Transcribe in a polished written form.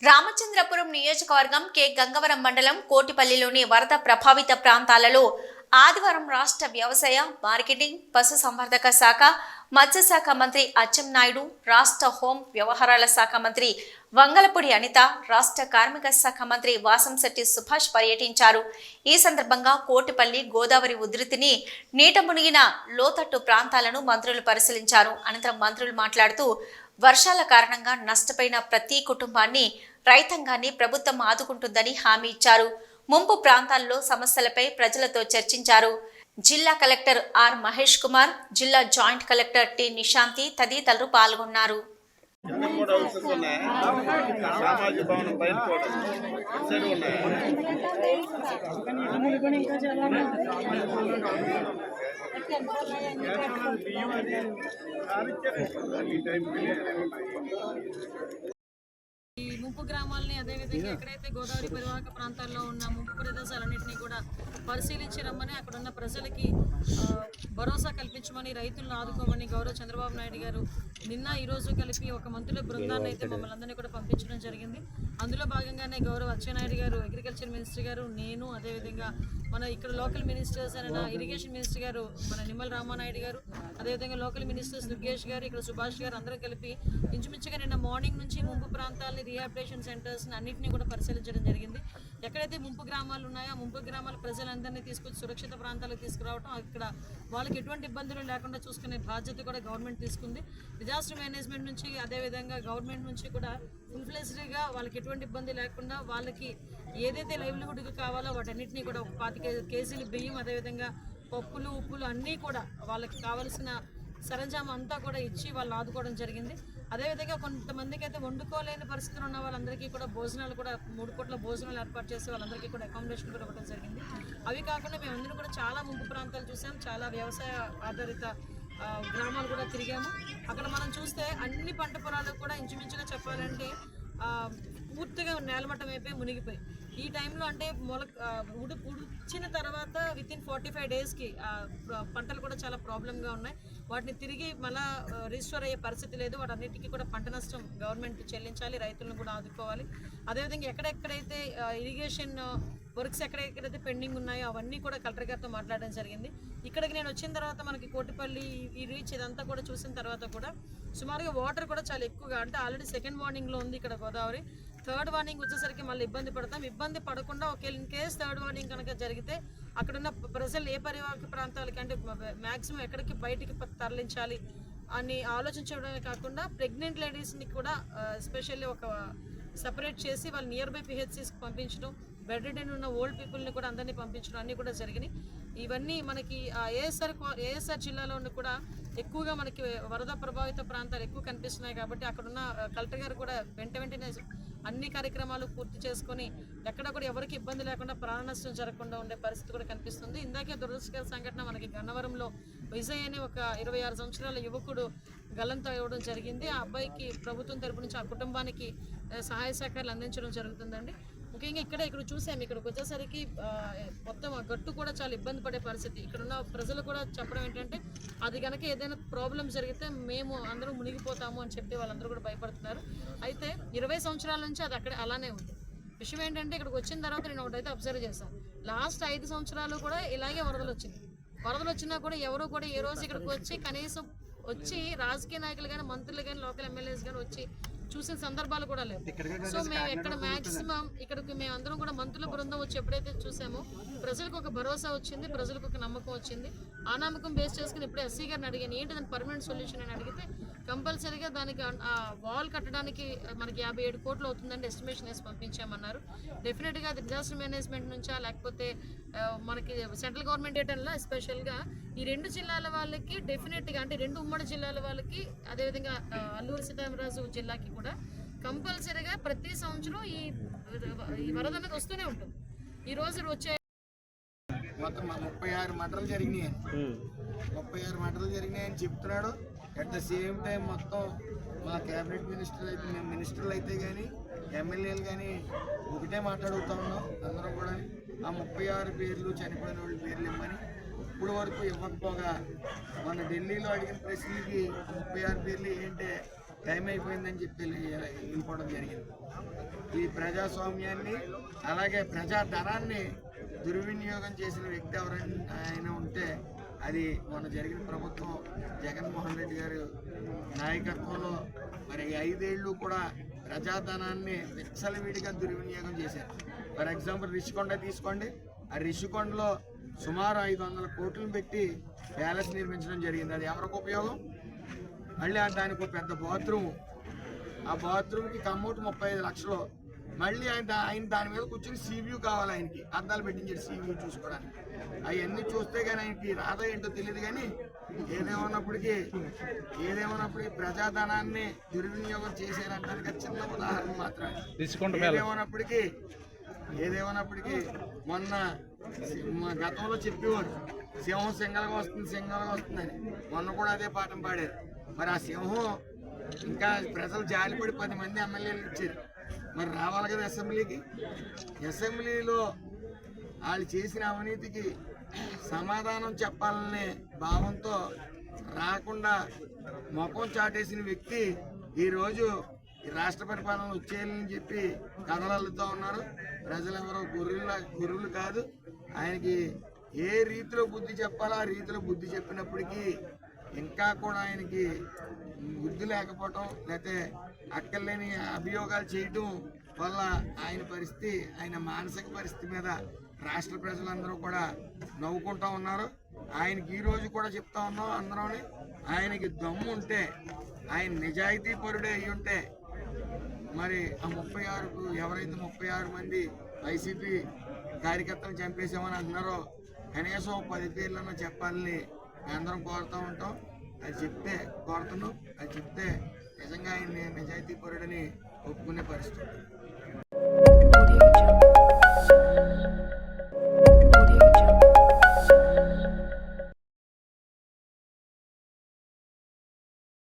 రామచంద్రపురం నియోజకవర్గం కె గంగవరం మండలం కోటిపల్లిలోని వరద ప్రభావిత ప్రాంతాలలో ఆదివారం రాష్ట్ర వ్యవసాయ, మార్కెటింగ్, పశుసంవర్ధక శాఖ, మత్స్యశాఖ మంత్రి అచ్చెన్నాయుడు, రాష్ట్ర హోం వ్యవహారాల శాఖ మంత్రి వంగలపూడి అనిత, రాష్ట్ర కార్మిక శాఖ మంత్రి వాసంశెట్టి సుభాష్ పర్యటించారు. ఈ సందర్భంగా కోటిపల్లి గోదావరి ఉధృతిని నీట మునిగిన లోతట్టు ప్రాంతాలను మంత్రులు పరిశీలించారు. అనంతరం మంత్రులు మాట్లాడుతూ వర్షాల కారణంగా నష్టపోయిన ప్రతి కుటుంబాన్ని, రైతాంగాన్ని ప్రభుత్వం ఆదుకుంటుందని హామీ ఇచ్చారు. ముంపు ప్రాంతాల్లో సమస్యలపై ప్రజలతో చర్చించారు. జిల్లా కలెక్టర్ ఆర్ మహేష్ కుమార్, జిల్లా జాయింట్ కలెక్టర్ టి నిశాంతి తదితరులు పాల్గొన్నారు. ఈ ముంపు గ్రామాలని అదేవిధంగా ఎక్కడైతే గోదావరి పరివాహక ప్రాంతాల్లో ఉన్న ముంపు ప్రదేశాలన్నింటినీ కూడా పరిశీలించి రమ్మని, అక్కడ ఉన్న ప్రజలకి భరోసా కల్పించమని, రైతులను ఆదుకోమని గౌరవ చంద్రబాబు నాయుడు గారు నిన్న ఈరోజు కలిపి ఒక మంత్రుల బృందాన్ని అయితే మమ్మల్ని అందరినీ కూడా పంపించడం జరిగింది. అందులో భాగంగానే గౌరవ అచ్చెన్నాయుడు గారు, అగ్రికల్చర్ మినిస్టర్ గారు, నేను, అదేవిధంగా మన ఇక్కడ లోకల్ మినిస్టర్స్ అయిన ఇరిగేషన్ మినిస్టర్ గారు మన నిమ్మల రామానాయుడు గారు, అదేవిధంగా లోకల్ మినిస్టర్స్ దుర్గేష్ గారు, ఇక్కడ సుభాష్ గారు అందరూ కలిపి ఇంచుమించుగా నిన్న మార్నింగ్ నుంచి ముంపు ప్రాంతాలని, రీహాబిలిటేషన్ సెంటర్స్ని అన్నింటినీ కూడా పరిశీలించడం జరిగింది. ఎక్కడైతే ముంపు గ్రామాలు ఉన్నాయో ఆ ముంపు గ్రామాల ప్రజలందరినీ తీసుకొచ్చి సురక్షిత ప్రాంతాలకు తీసుకురావడం, అక్కడ వాళ్ళకి ఎటువంటి ఇబ్బందులు లేకుండా చూసుకునే బాధ్యత కూడా గవర్నమెంట్ తీసుకుంది. డిజాస్టర్ మేనేజ్మెంట్ నుంచి అదేవిధంగా గవర్నమెంట్ నుంచి కూడా ఫుల్ఫ్లెజ్డ్గా వాళ్ళకి ఎటువంటి ఇబ్బంది లేకుండా వాళ్ళకి ఏదైతే లైవ్లీహుడ్కి కావాలో వాటన్నిటినీ కూడా 25 కేజీలు బియ్యం, అదేవిధంగా పప్పులు, ఉప్పులు అన్నీ కూడా వాళ్ళకి కావాల్సిన సరంజామా అంతా కూడా ఇచ్చి వాళ్ళు ఆదుకోవడం జరిగింది. అదేవిధంగా కొంతమందికి అయితే వండుకోలేని పరిస్థితులు ఉన్న వాళ్ళందరికీ కూడా భోజనాలు కూడా 3 పూట్ల భోజనాలు ఏర్పాటు చేసి వాళ్ళందరికీ కూడా అకామిడేషన్ కూడా ఇవ్వడం జరిగింది. అవి కాకుండా మేమందరం కూడా చాలా ముంపు ప్రాంతాలు చూసాం, చాలా వ్యవసాయ ఆధారిత గ్రామాలు కూడా తిరిగాము. అక్కడ మనం చూస్తే అన్ని పంట పొలాలకు కూడా ఇంచుమించుగా చెప్పాలంటే పూర్తిగా నేలమట్టం అయిపోయి మునిగిపోయి, ఈ టైంలో అంటే ఉడిచిన తర్వాత వితిన్ 45 డేస్కి పంటలు కూడా చాలా ప్రాబ్లంగా ఉన్నాయి. వాటిని తిరిగి మళ్ళీ రిజిస్టోర్ అయ్యే పరిస్థితి లేదు. వాటన్నిటికీ కూడా పంట నష్టం గవర్నమెంట్ చెల్లించాలి, రైతులను కూడా ఆదుకోవాలి. అదేవిధంగా ఎక్కడెక్కడైతే ఇరిగేషన్ వర్క్స్ ఎక్కడెక్కడైతే పెండింగ్ ఉన్నాయో అవన్నీ కూడా కలెక్టర్ గారితో మాట్లాడడం జరిగింది. ఇక్కడికి నేను వచ్చిన తర్వాత మనకి కోటిపల్లి ఈ రీచ్ ఇదంతా కూడా చూసిన తర్వాత కూడా సుమారుగా వాటర్ కూడా చాలా ఎక్కువగా, అంటే ఆల్రెడీ సెకండ్ వార్నింగ్లో ఉంది ఇక్కడ గోదావరి. థర్డ్ వార్నింగ్ వచ్చేసరికి మళ్ళీ ఇబ్బంది పడతాం. ఇబ్బంది పడకుండా ఒకవేళ ఇన్ కేస్ థర్డ్ వార్నింగ్ కనుక జరిగితే అక్కడున్న ప్రజలు ఏ పరివాహక ప్రాంతాలకి అంటే మ్యాక్సిమం ఎక్కడికి బయటికి తరలించాలి అని ఆలోచించడమే కాకుండా ప్రెగ్నెంట్ లేడీస్ని కూడా ఎస్పెషల్లీ ఒక సపరేట్ చేసి వాళ్ళు నియర్ బై పిహెచ్సిస్కి పంపించడం, బెడ్ రిడెన్ ఉన్న ఓల్డ్ పీపుల్ని కూడా అందరినీ పంపించడం అన్నీ కూడా జరిగినాయి. ఇవన్నీ మనకి ఏఎస్ఆర్ జిల్లాలో కూడా ఎక్కువగా మనకి వరద ప్రభావిత ప్రాంతాలు ఎక్కువ కనిపిస్తున్నాయి కాబట్టి అక్కడున్న కలెక్టర్ గారు కూడా వెంటనే అన్ని కార్యక్రమాలు పూర్తి చేసుకొని ఎక్కడ కూడా ఎవరికి ఇబ్బంది లేకుండా ప్రాణ నష్టం జరగకుండా ఉండే పరిస్థితి కూడా కనిపిస్తుంది. ఇందాకే దురదృష్టకర సంఘటన మనకి గన్నవరంలో విజయ్ అనే ఒక 26 సంవత్సరాల యువకుడు గల్లంతో ఇవ్వడం జరిగింది. ఆ అబ్బాయికి ప్రభుత్వం తరపు నుంచి ఆ కుటుంబానికి సహాయ సహకారాలు అందించడం జరుగుతుందండి. ముఖ్యంగా ఇక్కడ చూసాము, ఇక్కడికి వచ్చేసరికి మొత్తం ఆ గట్టు కూడా చాలా ఇబ్బంది పడే పరిస్థితి. ఇక్కడున్న ప్రజలు కూడా చెప్పడం ఏంటంటే అది కనుక ఏదైనా ప్రాబ్లం జరిగితే మేము అందరూ మునిగిపోతాము అని చెప్పి వాళ్ళందరూ కూడా భయపడుతున్నారు. అయితే 20 సంవత్సరాల నుంచి అది అక్కడ అలానే ఉంది. విషయం ఏంటంటే ఇక్కడికి వచ్చిన తర్వాత నేను ఒకటైతే అబ్జర్వ్ చేశాను, లాస్ట్ 5 సంవత్సరాలు కూడా ఇలాగే వరదలు వచ్చినా కూడా ఎవరు కూడా ఏ రోజు ఇక్కడికి వచ్చి కనీసం వచ్చి రాజకీయ నాయకులు కానీ, మంత్రులు కానీ, లోకల్ ఎమ్మెల్యేస్ కానీ వచ్చి చూసిన సందర్భాలు కూడా లేవు. సో మేము ఎక్కడ మ్యాక్సిమం ఇక్కడికి మేము అందరం కూడా మంత్రుల బృందం వచ్చి ఎప్పుడైతే చూసామో ప్రజలకు ఒక భరోసా వచ్చింది, ప్రజలకు ఒక నమ్మకం వచ్చింది. ఆ నమ్మకం బేస్ చేసుకుని ఇప్పుడు ఎస్సీ గారిని అడిగాను, ఏంటి దాని పర్మనెంట్ సొల్యూషన్ అని అడిగితే కంపల్సరీగా దానికి వాల్ కట్టడానికి మనకి 57 కోట్లు అవుతుందండి ఎస్టిమేషన్ వేసి పంపించామన్నారు. డెఫినెట్గా అది డిజాస్టర్ మేనేజ్మెంట్ నుంచా లేకపోతే మనకి సెంట్రల్ గవర్నమెంట్ ఏటంలో ఎస్పెషల్గా ఈ 2 జిల్లాల వాళ్ళకి డెఫినెట్గా, అంటే 2 ఉమ్మడి జిల్లాల వాళ్ళకి అదేవిధంగా అల్లూరి సీతారామరాజు జిల్లాకి కూడా కంపల్సరీగా ప్రతి సంవత్సరం ఈ వరద అనేది వస్తూనే ఉంటుంది. ఈరోజు వచ్చే మొత్తం 36 మటర్లు జరిగినాయని చెప్తున్నాడు. అట్ ద సేమ్ టైం మొత్తం మా క్యాబినెట్ మినిస్టర్లు అయితే కానీ, ఎమ్మెల్యేలు కానీ ఒకటే మాట్లాడుతూ ఉన్నాం అందరం కూడా. ఆ 36 పేర్లు చనిపోయిన వాళ్ళ పేర్లు ఇవ్వమని ఇప్పుడు వరకు ఇవ్వకపోగా మన ఢిల్లీలో అడిగిన ప్రశ్నలకి 36 పేర్లు ఏంటంటే టైం అయిపోయిందని చెప్పి వెళ్ళిపోవడం జరిగింది. ప్రజాస్వామ్యాన్ని అలాగే ప్రజాధనాన్ని దుర్వినియోగం చేసిన వ్యక్తి ఎవరైనా ఉంటే అది మొన్న జరిగిన ప్రభుత్వం జగన్మోహన్ రెడ్డి గారు నాయకత్వంలో మరి 5 ఏళ్ళు కూడా ప్రజాధనాన్ని విచ్చలవిడిగా దుర్వినియోగం చేశారు. ఫర్ ఎగ్జాంపుల్ రిషికొండ తీసుకోండి. ఆ రిషికొండలో సుమారు 500 కోట్లను పెట్టి ప్యాలెస్ నిర్మించడం జరిగింది. అది ఎవరికి ఉపయోగం? మళ్ళీ దానికి ఒక పెద్ద బాత్రూమ్, ఆ బాత్రూమ్కి కమ్మౌట్ 35 లక్షలు. మళ్ళీ ఆయన దాని మీద కూర్చొని సీవ్యూ కావాలి, ఆయనకి అద్దాలు పెట్టించారు సీవ్యూ చూసుకోవడానికి. అవన్నీ చూస్తే కానీ ఆయనకి రాదా ఏంటో తెలియదు. కానీ ఏదేమన్నప్పటికీ ప్రజాధనాన్ని దుర్వినియోగం చేశారంటానికి చిన్న ఉదాహరణ మాత్రమే. ఏదేమన్నప్పటికీ మొన్న గతంలో చెప్పేవారు సింహం సింగల్గా వస్తుందని. మొన్న కూడా అదే పాఠం పాడారు. మరి ఆ సింహం ఇంకా ప్రజలు జాలిపడి 10 మంది ఎమ్మెల్యేలు ఇచ్చారు. మరి రావాలి కదా అసెంబ్లీలో వాళ్ళు చేసిన అవినీతికి సమాధానం చెప్పాలనే భావంతో రాకుండా ముఖం చాటేసిన వ్యక్తి ఈరోజు ఈ రాష్ట్ర పరిపాలన వచ్చేయాలని చెప్పి కథలల్లుతూ ఉన్నారు. ప్రజలెవరో గుర్రులు కాదు. ఆయనకి ఏ రీతిలో బుద్ధి చెప్పాలో ఆ రీతిలో బుద్ధి చెప్పినప్పటికీ ఇంకా కూడా ఆయనకి బుద్ధి లేకపోవటం, లేకపోతే అక్కర్లేని అభియోగాలు చేయటం వల్ల ఆయన మానసిక పరిస్థితి మీద రాష్ట్ర ప్రజలందరూ కూడా నవ్వుకుంటూ ఉన్నారు. ఆయనకి ఈ రోజు కూడా చెప్తా ఉన్నాం అందరం, ఆయనకి దమ్ము ఉంటే, ఆయన నిజాయితీ పరుడే అయి ఉంటే మరి ఆ 36కు ఎవరైతే 36 మంది వైసీపీ కార్యకర్తలు చంపేసామని అంటున్నారో కనీసం 10 పేర్లన్నా చెప్పాలని అందరం కోరుతూ ఉంటాం. అది చెప్తే నిజంగా ఆయన నిజాయితీ పరుడని ఒప్పుకునే పరిస్థితి.